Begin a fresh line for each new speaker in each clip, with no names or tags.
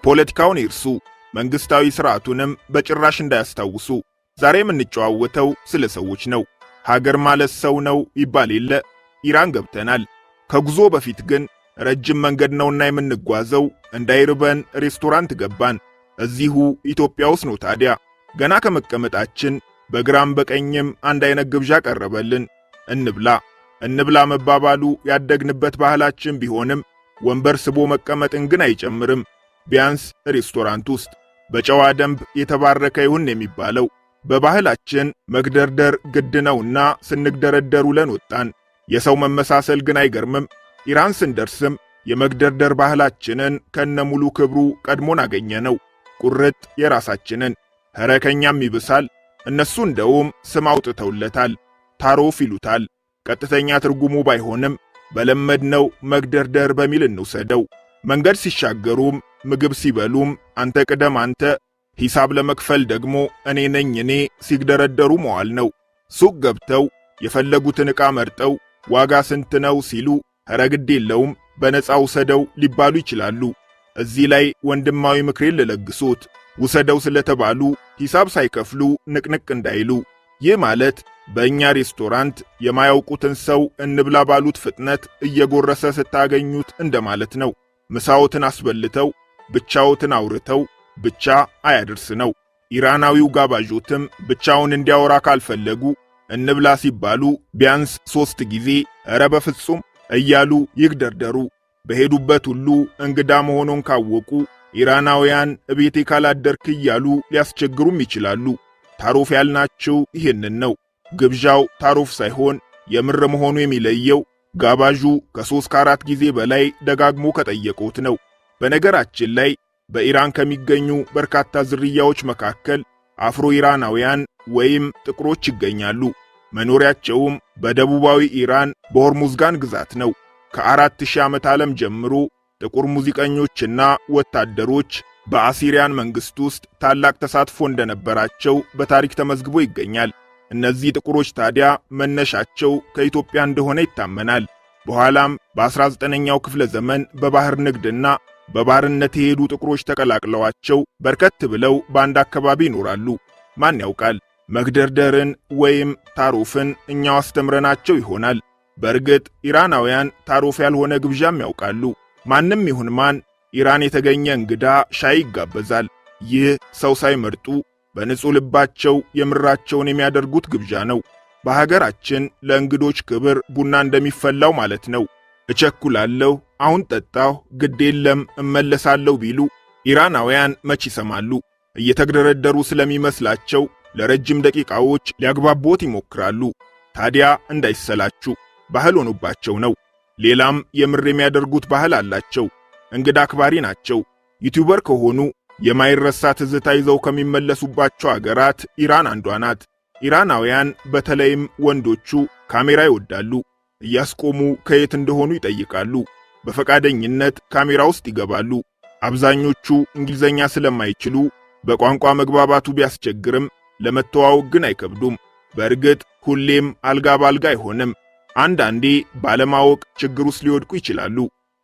ፖለቲካውን ይርሱ፣ መንግስታዊ ስርዓቱንም በጭራሽ እንዳያስታውሱ። ዛሬ የምንጨዋወተው ስለ ሰዎች ነው። ሀገር ማለት ሰው ነው ይባል የለ። ኢራን ገብተናል። ከጉዞ በፊት ግን ረጅም መንገድ ነውና የምንጓዘው እንዳይርበን ሬስቶራንት ገባን። እዚሁ ኢትዮጵያ ውስጥ ነው ታዲያ። ገና ከመቀመጣችን በግራም በቀኝም አንድ አይነት ግብዣ ቀረበልን። እንብላ መባባሉ ያደግንበት ባህላችን ቢሆንም ወንበር ስቦ መቀመጥን ግን አይጨምርም። ቢያንስ ሬስቶራንት ውስጥ በጨዋ ደንብ የተባረከ ይሁን የሚባለው። በባህላችን መግደርደር ግድ ነውና ስንግደረደር ውለን ወጣን። የሰው መመሳሰል ግን አይገርምም። ኢራን ስንደርስም የመግደርደር ባህላችንን ከነሙሉ ክብሩ ቀድሞን አገኘነው። ቁርጥ የራሳችንን። ኧረ ከኛም ይብሳል። እነሱ እንደውም ስም አውጥተውለታል። ታሮፍ ይሉታል። ቀጥተኛ ትርጉሙ ባይሆንም በለመድነው መግደርደር በሚል እንውሰደው። መንገድ ሲሻገሩም ምግብ ሲበሉም አንተ ቅደም አንተ፣ ሂሳብ ለመክፈል ደግሞ እኔ ነኝ እኔ ሲግደረደሩ መዋል ነው። ሱቅ ገብተው የፈለጉትን ዕቃ መርጠው ዋጋ ስንት ነው ሲሉ ኧረ ግድ የለውም በነፃ ውሰደው ሊባሉ ይችላሉ። እዚህ ላይ ወንድማዊ ምክሬን ልለግሶት፣ ውሰደው ስለተባሉ ሂሳብ ሳይከፍሉ ንቅንቅ እንዳይሉ። ይህ ማለት በእኛ ሬስቶራንት የማያውቁትን ሰው እንብላ ባሉት ፍጥነት እየጎረሰ ስታገኙት እንደማለት ነው። ምሳዎትን አስበልተው ብቻዎትን አውርተው ብቻ አያደርስ ነው። ኢራናዊው ጋባዦትም ብቻውን እንዲያወራ ካልፈለጉ እንብላ ሲባሉ ቢያንስ 3 ጊዜ ኧረ በፍጹም እያሉ ይግደርደሩ። በሄዱበት ሁሉ እንግዳ መሆኑን ካወቁ ኢራናውያን እቤቴ ካላደርክ እያሉ ሊያስቸግሩም ይችላሉ። ታሮፍ ያልናቸው ይህንን ነው። ግብዣው ታሮፍ ሳይሆን የምር መሆኑ የሚለየው ጋባዡ ከ3 ከ4 ጊዜ በላይ ደጋግሞ ከጠየቁት ነው። በነገራችን ላይ በኢራን ከሚገኙ በርካታ ዝርያዎች መካከል አፍሮ ኢራናውያን ወይም ጥቁሮች ይገኛሉ። መኖሪያቸውም በደቡባዊ ኢራን በሆርሙዝጋን ግዛት ነው። ከ4000 ዓመት ዓለም ጀምሮ ጥቁር ሙዚቀኞችና ወታደሮች በአሲሪያን መንግስት ውስጥ ታላቅ ተሳትፎ እንደነበራቸው በታሪክ ተመዝግቦ ይገኛል። እነዚህ ጥቁሮች ታዲያ መነሻቸው ከኢትዮጵያ እንደሆነ ይታመናል። በኋላም በ19ኛው ክፍለ ዘመን በባህር ንግድና በባርነት የሄዱ ጥቁሮች ተቀላቅለዋቸው በርከት ብለው በአንድ አካባቢ ይኖራሉ። ማን ያውቃል? መግደርደርን ወይም ታሮፍን እኛው አስተምረናቸው ይሆናል። በእርግጥ ኢራናውያን ታሮፍ ያልሆነ ግብዣም ያውቃሉ። ማንም ይሁን ማን ኢራን የተገኘ እንግዳ ሻይ ይጋበዛል። ይህ ሰው ሳይመርጡ በንጹህ ልባቸው የምራቸውን የሚያደርጉት ግብዣ ነው። በሀገራችን ለእንግዶች ክብር ቡና እንደሚፈላው ማለት ነው። እቸኩላለሁ፣ አሁን ጠጣሁ፣ ግድ የለም እመለሳለሁ ቢሉ ኢራናውያን መች ይሰማሉ? እየተግደረደሩ ስለሚመስላቸው ለረጅም ደቂቃዎች ሊያግባቦት ይሞክራሉ። ታዲያ እንዳይሰላችሁ ባህል ሆኖባቸው ነው። ሌላም የምር የሚያደርጉት ባህል አላቸው። እንግዳ አክባሪ ናቸው። ዩቲዩበር ከሆኑ የማይረሳ ትዝታ ይዘው ከሚመለሱባቸው አገራት ኢራን አንዷ ናት። ኢራናውያን በተለይም ወንዶቹ ካሜራ ይወዳሉ። እያስቆሙ ከየት እንደሆኑ ይጠይቃሉ። በፈቃደኝነት ካሜራ ውስጥ ይገባሉ። አብዛኞቹ እንግሊዘኛ ስለማይችሉ በቋንቋ መግባባቱ ቢያስቸግርም ለመተዋወቅ ግን አይከብዱም። በእርግጥ ሁሌም አልጋ ባልጋ አይሆንም። አንዳንዴ ባለማወቅ ችግር ውስጥ ሊወድቁ ይችላሉ።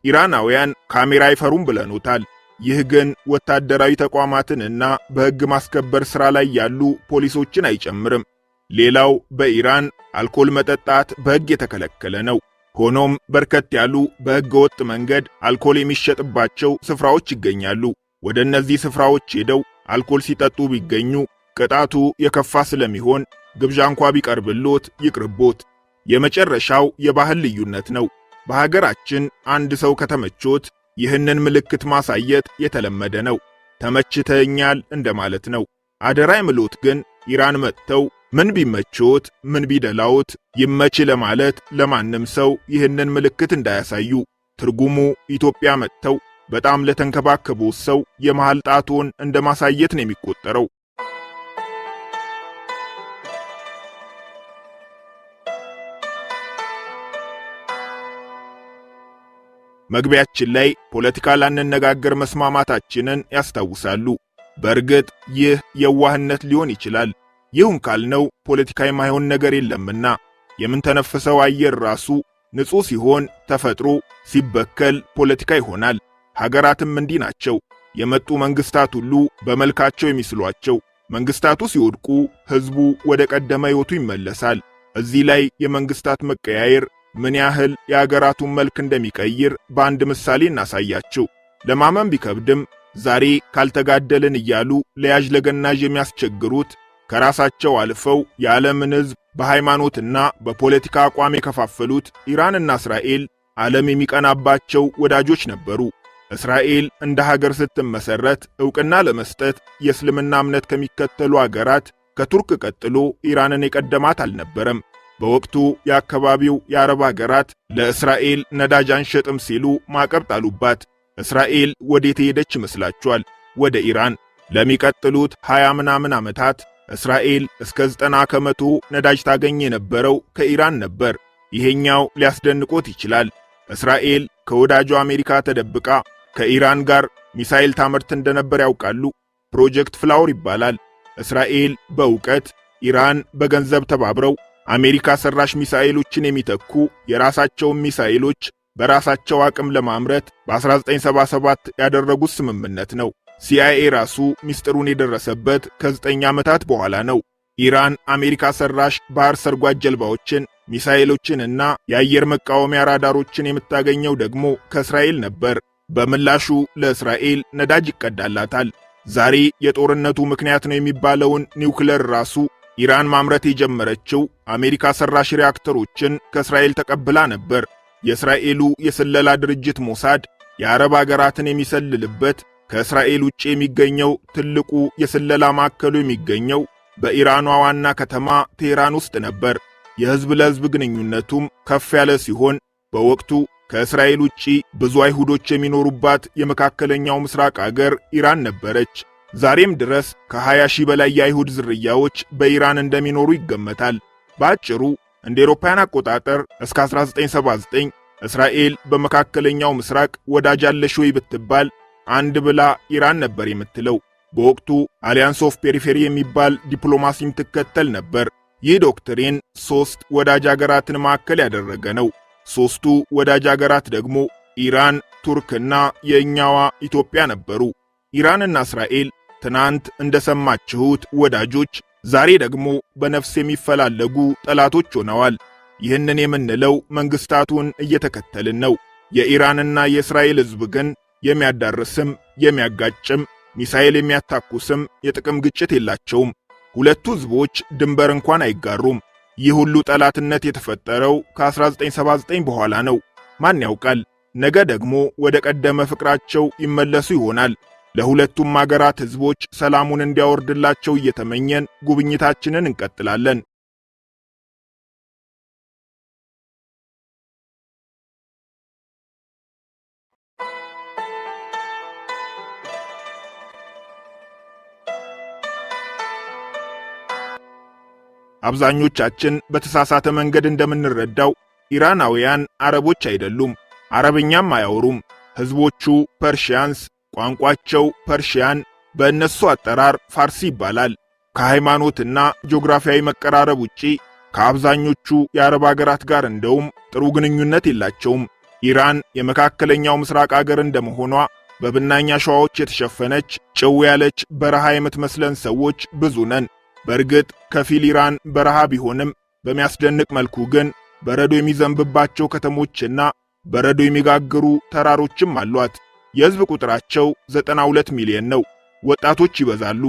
ኢራናውያን ካሜራ አይፈሩም ብለኖታል። ይህ ግን ወታደራዊ ተቋማትንና በሕግ ማስከበር ሥራ ላይ ያሉ ፖሊሶችን አይጨምርም። ሌላው በኢራን አልኮል መጠጣት በሕግ የተከለከለ ነው። ሆኖም በርከት ያሉ በሕገ ወጥ መንገድ አልኮል የሚሸጥባቸው ስፍራዎች ይገኛሉ። ወደ እነዚህ ስፍራዎች ሄደው አልኮል ሲጠጡ ቢገኙ ቅጣቱ የከፋ ስለሚሆን ግብዣ እንኳ ቢቀርብሎት ይቅርቦት። የመጨረሻው የባህል ልዩነት ነው። በሀገራችን አንድ ሰው ከተመቾት ይህንን ምልክት ማሳየት የተለመደ ነው። ተመችተኛል እንደማለት ነው። አደራ የምሎት ግን ኢራን መጥተው ምን ቢመቾት ምን ቢደላውት ይመች ለማለት ለማንም ሰው ይህንን ምልክት እንዳያሳዩ። ትርጉሙ ኢትዮጵያ መጥተው በጣም ለተንከባከበው ሰው የመሃል ጣቶን እንደማሳየት ነው የሚቆጠረው። መግቢያችን ላይ ፖለቲካ ላንነጋገር መስማማታችንን ያስታውሳሉ። በእርግጥ ይህ የዋህነት ሊሆን ይችላል። ይሁን ካልነው ፖለቲካ የማይሆን ነገር የለምና የምንተነፍሰው አየር ራሱ ንጹህ ሲሆን ተፈጥሮ ሲበከል ፖለቲካ ይሆናል። ሀገራትም እንዲህ ናቸው። የመጡ መንግስታት ሁሉ በመልካቸው የሚስሏቸው። መንግስታቱ ሲወድቁ ህዝቡ ወደ ቀደመ ሕይወቱ ይመለሳል። እዚህ ላይ የመንግስታት መቀያየር ምን ያህል የአገራቱን መልክ እንደሚቀይር በአንድ ምሳሌ እናሳያችሁ። ለማመን ቢከብድም ዛሬ ካልተጋደልን እያሉ ለያዥ ለገናዥ የሚያስቸግሩት ከራሳቸው አልፈው የዓለምን ሕዝብ በሃይማኖትና በፖለቲካ አቋም የከፋፈሉት ኢራንና እስራኤል ዓለም የሚቀናባቸው ወዳጆች ነበሩ። እስራኤል እንደ ሀገር ስትመሰረት ዕውቅና ለመስጠት የእስልምና እምነት ከሚከተሉ አገራት ከቱርክ ቀጥሎ ኢራንን የቀደማት አልነበረም። በወቅቱ የአካባቢው የአረብ አገራት ለእስራኤል ነዳጅ አንሸጥም ሲሉ ማዕቀብ ጣሉባት። እስራኤል ወዴት ሄደች ይመስላችኋል? ወደ ኢራን። ለሚቀጥሉት 20 ምናምን ዓመታት እስራኤል እስከ 90 ከመቶ ነዳጅ ታገኝ የነበረው ከኢራን ነበር። ይሄኛው ሊያስደንቆት ይችላል። እስራኤል ከወዳጁ አሜሪካ ተደብቃ ከኢራን ጋር ሚሳኤል ታመርት እንደነበር ያውቃሉ? ፕሮጀክት ፍላወር ይባላል። እስራኤል በእውቀት ኢራን በገንዘብ ተባብረው አሜሪካ ሰራሽ ሚሳኤሎችን የሚተኩ የራሳቸውን ሚሳኤሎች በራሳቸው አቅም ለማምረት በ1977 ያደረጉት ስምምነት ነው። ሲአይኤ ራሱ ሚስጥሩን የደረሰበት ከ9 ዓመታት በኋላ ነው። ኢራን አሜሪካ ሰራሽ ባህር ሰርጓጅ ጀልባዎችን፣ ሚሳኤሎችንና የአየር መቃወሚያ ራዳሮችን የምታገኘው ደግሞ ከእስራኤል ነበር። በምላሹ ለእስራኤል ነዳጅ ይቀዳላታል። ዛሬ የጦርነቱ ምክንያት ነው የሚባለውን ኒውክለር ራሱ ኢራን ማምረት የጀመረችው አሜሪካ ሰራሽ ሪያክተሮችን ከእስራኤል ተቀብላ ነበር። የእስራኤሉ የስለላ ድርጅት ሞሳድ የአረብ አገራትን የሚሰልልበት ከእስራኤል ውጭ የሚገኘው ትልቁ የስለላ ማዕከሉ የሚገኘው በኢራኗ ዋና ከተማ ቴህራን ውስጥ ነበር። የሕዝብ ለሕዝብ ግንኙነቱም ከፍ ያለ ሲሆን በወቅቱ ከእስራኤል ውጪ ብዙ አይሁዶች የሚኖሩባት የመካከለኛው ምስራቅ አገር ኢራን ነበረች። ዛሬም ድረስ ከ20 ሺህ በላይ የአይሁድ ዝርያዎች በኢራን እንደሚኖሩ ይገመታል። በአጭሩ እንደ አውሮፓውያን አቆጣጠር እስከ 1979 እስራኤል በመካከለኛው ምስራቅ ወዳጅ አለሽ ወይ ብትባል አንድ ብላ ኢራን ነበር የምትለው። በወቅቱ አሊያንስ ኦፍ ፔሪፌሪ የሚባል ዲፕሎማሲም ትከተል ነበር። ይህ ዶክትሪን 3 ወዳጅ አገራትን ማዕከል ያደረገ ነው። 3ቱ ወዳጅ አገራት ደግሞ ኢራን፣ ቱርክና የእኛዋ ኢትዮጵያ ነበሩ። ኢራንና እስራኤል ትናንት እንደሰማችሁት ወዳጆች፣ ዛሬ ደግሞ በነፍስ የሚፈላለጉ ጠላቶች ሆነዋል። ይህንን የምንለው መንግስታቱን እየተከተልን ነው። የኢራንና የእስራኤል ሕዝብ ግን የሚያዳርስም የሚያጋጭም ሚሳኤል የሚያታኩስም የጥቅም ግጭት የላቸውም። ሁለቱ ሕዝቦች ድንበር እንኳን አይጋሩም። ይህ ሁሉ ጠላትነት የተፈጠረው ከ1979 በኋላ ነው። ማን ያውቃል፣ ነገ ደግሞ ወደ ቀደመ ፍቅራቸው ይመለሱ ይሆናል። ለሁለቱም አገራት ሕዝቦች ሰላሙን እንዲያወርድላቸው እየተመኘን ጉብኝታችንን እንቀጥላለን። አብዛኞቻችን በተሳሳተ መንገድ እንደምንረዳው ኢራናውያን አረቦች አይደሉም፣ አረብኛም አያወሩም። ሕዝቦቹ ፐርሺያንስ፣ ቋንቋቸው ፐርሺያን፣ በእነሱ አጠራር ፋርሲ ይባላል። ከሃይማኖትና ጂኦግራፊያዊ መቀራረብ ውጪ ከአብዛኞቹ የአረብ አገራት ጋር እንደውም ጥሩ ግንኙነት የላቸውም። ኢራን የመካከለኛው ምስራቅ አገር እንደመሆኗ በብናኝ አሸዋዎች የተሸፈነች ጭው ያለች በረሃ የምትመስለን ሰዎች ብዙ ነን። በእርግጥ ከፊል ኢራን በረሃ ቢሆንም በሚያስደንቅ መልኩ ግን በረዶ የሚዘንብባቸው ከተሞችና በረዶ የሚጋግሩ ተራሮችም አሏት። የሕዝብ ቁጥራቸው 92 ሚሊዮን ነው። ወጣቶች ይበዛሉ።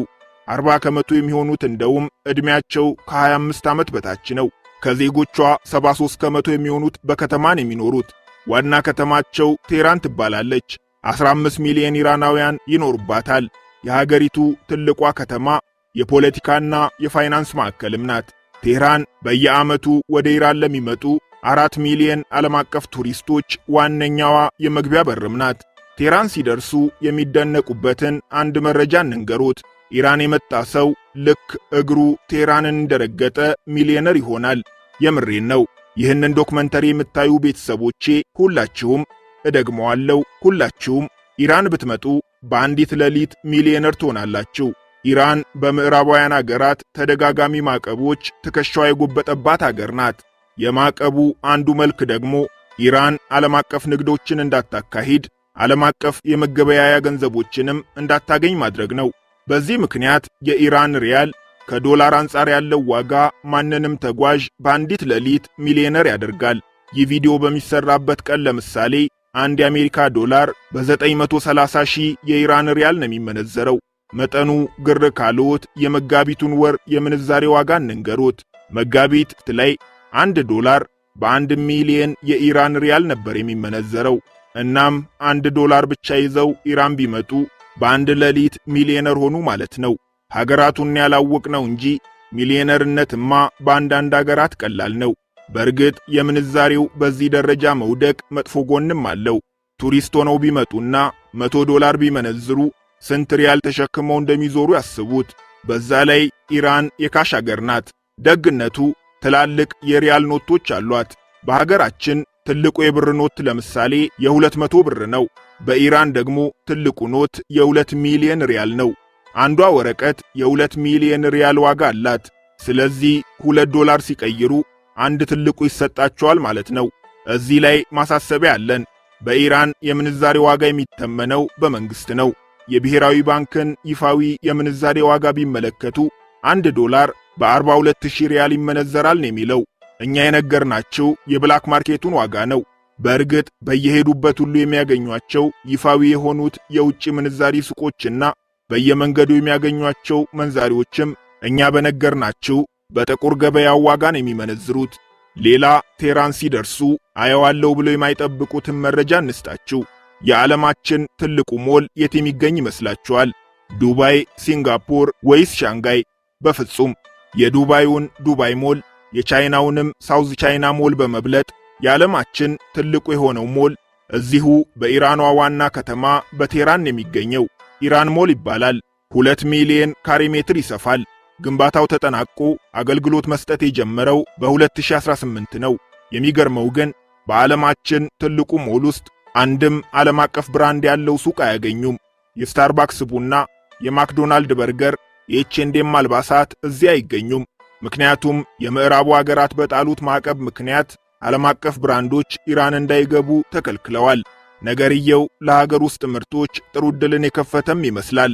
40 ከመቶ የሚሆኑት እንደውም ዕድሜያቸው ከ25 ዓመት በታች ነው። ከዜጎቿ 73 ከመቶ የሚሆኑት በከተማን የሚኖሩት። ዋና ከተማቸው ቴህራን ትባላለች። 15 ሚሊዮን ኢራናውያን ይኖሩባታል። የሀገሪቱ ትልቋ ከተማ የፖለቲካና የፋይናንስ ማዕከልም ናት። ቴህራን በየዓመቱ ወደ ኢራን ለሚመጡ 4 ሚሊዮን ዓለም አቀፍ ቱሪስቶች ዋነኛዋ የመግቢያ በርም ናት። ቴህራን ሲደርሱ የሚደነቁበትን አንድ መረጃ እንንገሩት። ኢራን የመጣ ሰው ልክ እግሩ ቴህራንን እንደረገጠ ሚሊዮነር ይሆናል። የምሬን ነው። ይህንን ዶክመንተሪ የምታዩ ቤተሰቦቼ ሁላችሁም፣ እደግመዋለሁ፣ ሁላችሁም ኢራን ብትመጡ በአንዲት ሌሊት ሚሊዮነር ትሆናላችሁ። ኢራን በምዕራባውያን አገራት ተደጋጋሚ ማዕቀቦች ትከሻዋ የጎበጠባት አገር ናት። የማዕቀቡ አንዱ መልክ ደግሞ ኢራን ዓለም አቀፍ ንግዶችን እንዳታካሂድ ዓለም አቀፍ የመገበያያ ገንዘቦችንም እንዳታገኝ ማድረግ ነው። በዚህ ምክንያት የኢራን ሪያል ከዶላር አንጻር ያለው ዋጋ ማንንም ተጓዥ በአንዲት ሌሊት ሚሊዮነር ያደርጋል። ይህ ቪዲዮ በሚሰራበት ቀን ለምሳሌ አንድ የአሜሪካ ዶላር በ930 ሺህ የኢራን ሪያል ነው የሚመነዘረው። መጠኑ ግር ካሎት የመጋቢቱን ወር የምንዛሬ ዋጋ እንንገሮት። መጋቢት ላይ 1 ዶላር በ1 ሚሊዮን የኢራን ሪያል ነበር የሚመነዘረው። እናም 1 ዶላር ብቻ ይዘው ኢራን ቢመጡ በአንድ ሌሊት ሚሊዮነር ሆኑ ማለት ነው። ሀገራቱን ያላወቅነው እንጂ ሚሊዮነርነትማ በአንዳንድ ሀገራት ቀላል ነው። በእርግጥ የምንዛሬው በዚህ ደረጃ መውደቅ መጥፎ ጎንም አለው። ቱሪስት ሆነው ቢመጡና 100 ዶላር ቢመነዝሩ ስንት ሪያል ተሸክመው እንደሚዞሩ ያስቡት። በዛ ላይ ኢራን የካሽ አገር ናት። ደግነቱ ትላልቅ የሪያል ኖቶች አሏት። በሀገራችን ትልቁ የብር ኖት ለምሳሌ የ200 ብር ነው። በኢራን ደግሞ ትልቁ ኖት የ2 ሚሊዮን ሪያል ነው። አንዷ ወረቀት የ2 ሚሊዮን ሪያል ዋጋ አላት። ስለዚህ 2 ዶላር ሲቀይሩ አንድ ትልቁ ይሰጣቸዋል ማለት ነው። እዚህ ላይ ማሳሰቢያ አለን። በኢራን የምንዛሬ ዋጋ የሚተመነው በመንግስት ነው። የብሔራዊ ባንክን ይፋዊ የምንዛሬ ዋጋ ቢመለከቱ 1 ዶላር በ42000 ሪያል ይመነዘራል ነው የሚለው። እኛ የነገርናችሁ የብላክ ማርኬቱን ዋጋ ነው። በእርግጥ በየሄዱበት ሁሉ የሚያገኟቸው ይፋዊ የሆኑት የውጭ ምንዛሪ ሱቆችና በየመንገዱ የሚያገኟቸው መንዛሪዎችም እኛ በነገርናችሁ በጥቁር ገበያው ዋጋ ነው የሚመነዝሩት። ሌላ ቴህራን ሲደርሱ አየዋለሁ ብለው የማይጠብቁትን መረጃ እንስጣችሁ። የዓለማችን ትልቁ ሞል የት የሚገኝ ይመስላችኋል? ዱባይ፣ ሲንጋፖር ወይስ ሻንጋይ? በፍጹም የዱባዩን ዱባይ ሞል የቻይናውንም ሳውዝ ቻይና ሞል በመብለጥ የዓለማችን ትልቁ የሆነው ሞል እዚሁ በኢራኗ ዋና ከተማ በቴህራን የሚገኘው ኢራን ሞል ይባላል። 2 ሚሊዮን ካሬ ሜትር ይሰፋል። ግንባታው ተጠናቆ አገልግሎት መስጠት የጀመረው በ2018 ነው። የሚገርመው ግን በዓለማችን ትልቁ ሞል ውስጥ አንድም ዓለም አቀፍ ብራንድ ያለው ሱቅ አያገኙም። የስታርባክስ ቡና፣ የማክዶናልድ በርገር፣ የኤችኤንዴም አልባሳት እዚያ አይገኙም። ምክንያቱም የምዕራቡ አገራት በጣሉት ማዕቀብ ምክንያት ዓለም አቀፍ ብራንዶች ኢራን እንዳይገቡ ተከልክለዋል። ነገርየው ለሀገር ውስጥ ምርቶች ጥሩ ዕድልን የከፈተም ይመስላል።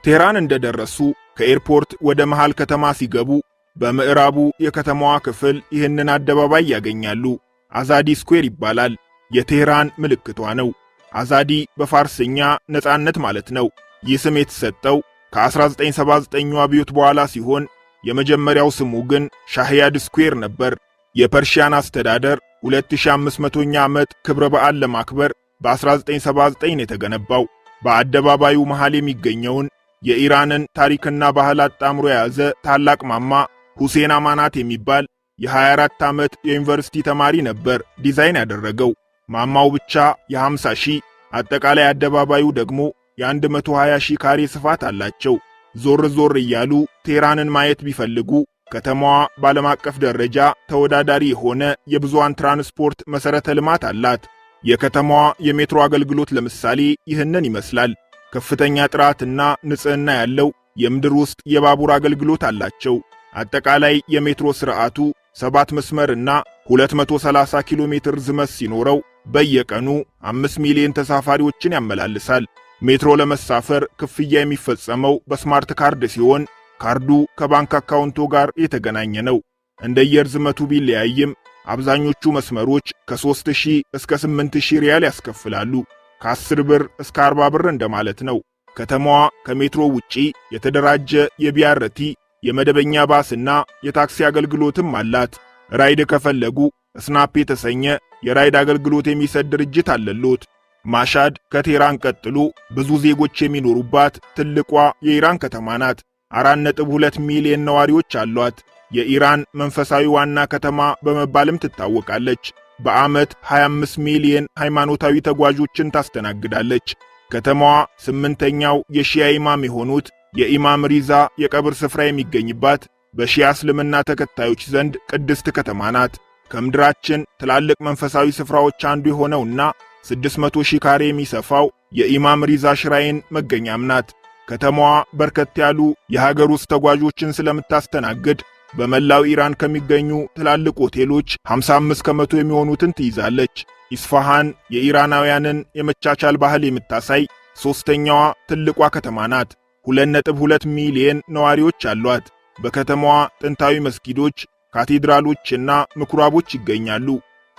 ቴህራን እንደደረሱ ከኤርፖርት ወደ መሃል ከተማ ሲገቡ በምዕራቡ የከተማዋ ክፍል ይህንን አደባባይ ያገኛሉ። አዛዲ ስኩዌር ይባላል። የቴህራን ምልክቷ ነው። አዛዲ በፋርስኛ ነጻነት ማለት ነው። ይህ ስም የተሰጠው ከ1979 አብዮት በኋላ ሲሆን የመጀመሪያው ስሙ ግን ሻህያድ ስኩዌር ነበር። የፐርሺያን አስተዳደር 2500ኛ ዓመት ክብረ በዓል ለማክበር በ1979 የተገነባው በአደባባዩ መሃል የሚገኘውን የኢራንን ታሪክና ባህል አጣምሮ የያዘ ታላቅ ማማ ሁሴን አማናት የሚባል የ24 ዓመት የዩኒቨርሲቲ ተማሪ ነበር ዲዛይን ያደረገው። ማማው ብቻ የ50 ሺህ፣ አጠቃላይ አደባባዩ ደግሞ የ120 ሺህ ካሬ ስፋት አላቸው። ዞር ዞር እያሉ ቴህራንን ማየት ቢፈልጉ ከተማዋ በዓለም አቀፍ ደረጃ ተወዳዳሪ የሆነ የብዙሃን ትራንስፖርት መሠረተ ልማት አላት። የከተማዋ የሜትሮ አገልግሎት ለምሳሌ ይህንን ይመስላል። ከፍተኛ ጥራትና ንጽህና ያለው የምድር ውስጥ የባቡር አገልግሎት አላቸው። አጠቃላይ የሜትሮ ስርዓቱ 7 መስመርና 230 ኪሎ ሜትር ዝመት ሲኖረው በየቀኑ 5 ሚሊዮን ተሳፋሪዎችን ያመላልሳል። ሜትሮ ለመሳፈር ክፍያ የሚፈጸመው በስማርት ካርድ ሲሆን ካርዱ ከባንክ አካውንቶ ጋር የተገናኘ ነው። እንደየርዝመቱ ቢለያይም አብዛኞቹ መስመሮች ከ3000 እስከ 8000 ሪያል ያስከፍላሉ። ከ10 ብር እስከ 40 ብር እንደማለት ነው። ከተማዋ ከሜትሮ ውጪ የተደራጀ የቢአርቲ የመደበኛ ባስና የታክሲ አገልግሎትም አላት። ራይድ ከፈለጉ ስናፕ የተሰኘ የራይድ አገልግሎት የሚሰጥ ድርጅት አለሎት። ማሻድ ከቴህራን ቀጥሎ ብዙ ዜጎች የሚኖሩባት ትልቋ የኢራን ከተማ ናት። 4.2 ሚሊዮን ነዋሪዎች አሏት። የኢራን መንፈሳዊ ዋና ከተማ በመባልም ትታወቃለች። በዓመት 25 ሚሊዮን ሃይማኖታዊ ተጓዦችን ታስተናግዳለች። ከተማዋ 8ኛው የሺያ ኢማም የሆኑት የኢማም ሪዛ የቀብር ስፍራ የሚገኝባት በሺያ እስልምና ተከታዮች ዘንድ ቅድስት ከተማ ናት። ከምድራችን ትላልቅ መንፈሳዊ ስፍራዎች አንዱ የሆነውና 600 ሺህ ካሬ የሚሰፋው የኢማም ሪዛ ሽራይን መገኛም ናት። ከተማዋ በርከት ያሉ የሀገር ውስጥ ተጓዦችን ስለምታስተናግድ በመላው ኢራን ከሚገኙ ትላልቅ ሆቴሎች 55 ከመቶ የሚሆኑትን ትይዛለች። ኢስፋሃን የኢራናውያንን የመቻቻል ባህል የምታሳይ ሶስተኛዋ ትልቋ ከተማ ናት። 2.2 ሚሊዮን ነዋሪዎች አሏት። በከተማዋ ጥንታዊ መስጊዶች፣ ካቴድራሎችና ምኩራቦች ይገኛሉ።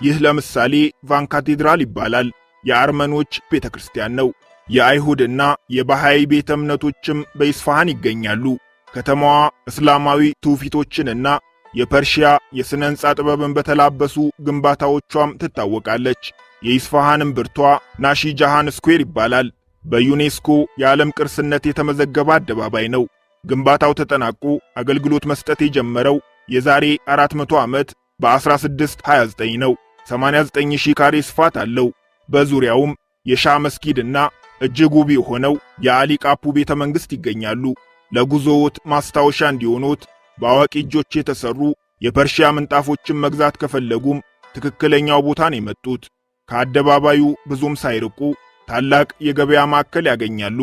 ይህ ለምሳሌ ቫን ካቴድራል ይባላል። የአርመኖች ቤተክርስቲያን ነው። የአይሁድና የባሃይ ቤተ እምነቶችም በኢስፋሃን ይገኛሉ። ከተማዋ እስላማዊ ትውፊቶችንና የፐርሺያ የሥነ ሕንፃ ጥበብን በተላበሱ ግንባታዎቿም ትታወቃለች። የኢስፋሃን እምብርቷ ናሺ ጃሃን ስኩዌር ይባላል። በዩኔስኮ የዓለም ቅርስነት የተመዘገበ አደባባይ ነው። ግንባታው ተጠናቆ አገልግሎት መስጠት የጀመረው የዛሬ 400 ዓመት በ1629 ነው። 89000 ካሬ ስፋት አለው። በዙሪያውም የሻ መስጊድና እጅግ ውብ የሆነው የአሊ ቃፑ ቤተ መንግሥት ይገኛሉ። ለጉዞዎት ማስታወሻ እንዲሆኑት በአዋቂ እጆች የተሰሩ የፐርሺያ ምንጣፎችን መግዛት ከፈለጉም ትክክለኛው ቦታ ነው የመጡት። ከአደባባዩ ብዙም ሳይርቁ ታላቅ የገበያ ማዕከል ያገኛሉ።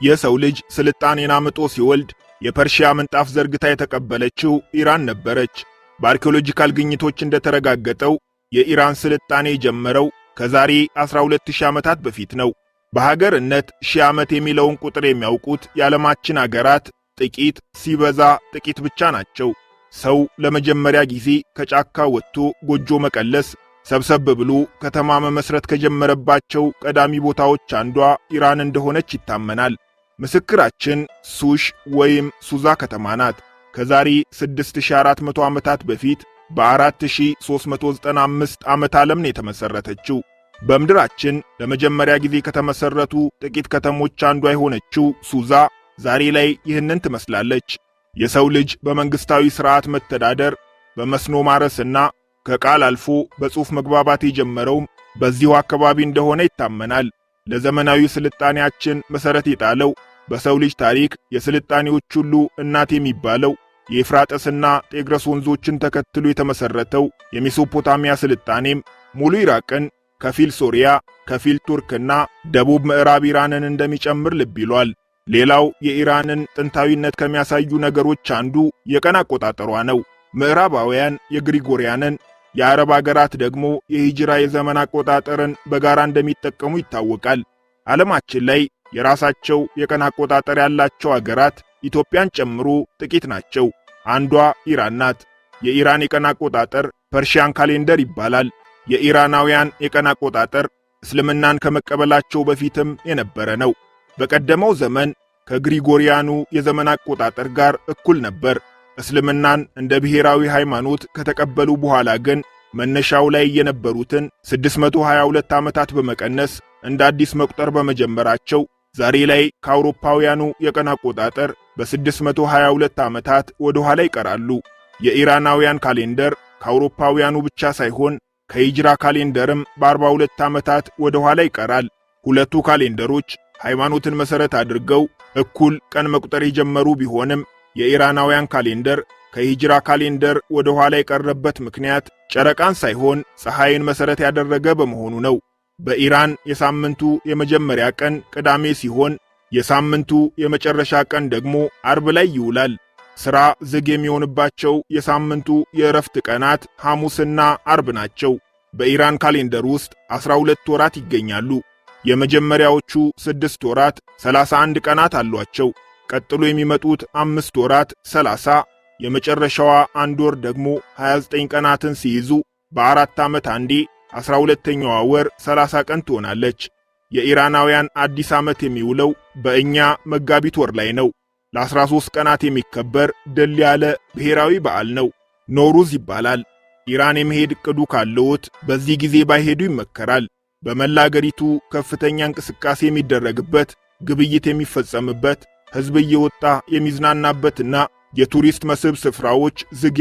የሰው ልጅ ስልጣኔን አምጦ ሲወልድ የፐርሺያ ምንጣፍ ዘርግታ የተቀበለችው ኢራን ነበረች። በአርኪኦሎጂካል ግኝቶች እንደተረጋገጠው የኢራን ስልጣኔ የጀመረው ከዛሬ 12000 ዓመታት በፊት ነው። በሀገርነት ሺህ ዓመት የሚለውን ቁጥር የሚያውቁት የዓለማችን አገራት ጥቂት ሲበዛ ጥቂት ብቻ ናቸው። ሰው ለመጀመሪያ ጊዜ ከጫካ ወጥቶ ጎጆ መቀለስ ሰብሰብ ብሎ ከተማ መመስረት ከጀመረባቸው ቀዳሚ ቦታዎች አንዷ ኢራን እንደሆነች ይታመናል። ምስክራችን ሱሽ ወይም ሱዛ ከተማ ናት። ከዛሬ 6400 ዓመታት በፊት በ4395 ዓመት ዓለም ነው የተመሰረተችው። በምድራችን ለመጀመሪያ ጊዜ ከተመሰረቱ ጥቂት ከተሞች አንዷ የሆነችው ሱዛ ዛሬ ላይ ይህንን ትመስላለች። የሰው ልጅ በመንግስታዊ ሥርዓት መተዳደር፣ በመስኖ ማረስና ከቃል አልፎ በጽሑፍ መግባባት የጀመረውም በዚሁ አካባቢ እንደሆነ ይታመናል። ለዘመናዊ ስልጣኔያችን መሠረት የጣለው በሰው ልጅ ታሪክ የስልጣኔዎች ሁሉ እናት የሚባለው የኤፍራጥስና ጤግረስ ወንዞችን ተከትሎ የተመሰረተው የሜሶፖታሚያ ስልጣኔም ሙሉ ኢራቅን፣ ከፊል ሶሪያ፣ ከፊል ቱርክና ደቡብ ምዕራብ ኢራንን እንደሚጨምር ልብ ይሏል። ሌላው የኢራንን ጥንታዊነት ከሚያሳዩ ነገሮች አንዱ የቀን አቆጣጠሯ ነው። ምዕራባውያን የግሪጎሪያንን፣ የአረብ አገራት ደግሞ የሂጅራ የዘመን አቆጣጠርን በጋራ እንደሚጠቀሙ ይታወቃል። ዓለማችን ላይ የራሳቸው የቀን አቆጣጠር ያላቸው አገራት ኢትዮጵያን ጨምሮ ጥቂት ናቸው። አንዷ ኢራን ናት። የኢራን የቀን አቆጣጠር ፐርሺያን ካሌንደር ይባላል። የኢራናውያን የቀን አቆጣጠር እስልምናን ከመቀበላቸው በፊትም የነበረ ነው። በቀደመው ዘመን ከግሪጎሪያኑ የዘመን አቆጣጠር ጋር እኩል ነበር። እስልምናን እንደ ብሔራዊ ሃይማኖት ከተቀበሉ በኋላ ግን መነሻው ላይ የነበሩትን 622 ዓመታት በመቀነስ እንደ አዲስ መቁጠር በመጀመራቸው ዛሬ ላይ ከአውሮፓውያኑ የቀን አቆጣጠር በ622 ዓመታት ወደ ኋላ ይቀራሉ። የኢራናውያን ካሌንደር ከአውሮፓውያኑ ብቻ ሳይሆን ከሂጅራ ካሌንደርም በ42 ዓመታት ወደ ኋላ ይቀራል። ሁለቱ ካሌንደሮች ሃይማኖትን መሠረት አድርገው እኩል ቀን መቁጠር የጀመሩ ቢሆንም የኢራናውያን ካሌንደር ከሂጅራ ካሌንደር ወደ ኋላ የቀረበት ምክንያት ጨረቃን ሳይሆን ፀሐይን መሠረት ያደረገ በመሆኑ ነው። በኢራን የሳምንቱ የመጀመሪያ ቀን ቅዳሜ ሲሆን የሳምንቱ የመጨረሻ ቀን ደግሞ አርብ ላይ ይውላል። ሥራ ዝግ የሚሆንባቸው የሳምንቱ የእረፍት ቀናት ሐሙስና አርብ ናቸው። በኢራን ካሌንደር ውስጥ 12 ወራት ይገኛሉ። የመጀመሪያዎቹ 6 ወራት 31 ቀናት አሏቸው። ቀጥሎ የሚመጡት 5 ወራት 30፣ የመጨረሻዋ አንድ ወር ደግሞ 29 ቀናትን ሲይዙ በአራት ዓመት አንዴ 12ኛዋ ወር 30 ቀን ትሆናለች። የኢራናውያን አዲስ ዓመት የሚውለው በእኛ መጋቢት ወር ላይ ነው። ለ13 ቀናት የሚከበር ድል ያለ ብሔራዊ በዓል ነው። ኖሩዝ ይባላል። ኢራን የመሄድ ዕቅዱ ካለዎት በዚህ ጊዜ ባይሄዱ ይመከራል። በመላ አገሪቱ ከፍተኛ እንቅስቃሴ የሚደረግበት፣ ግብይት የሚፈጸምበት፣ ሕዝብ እየወጣ የሚዝናናበትና የቱሪስት መስህብ ስፍራዎች ዝግ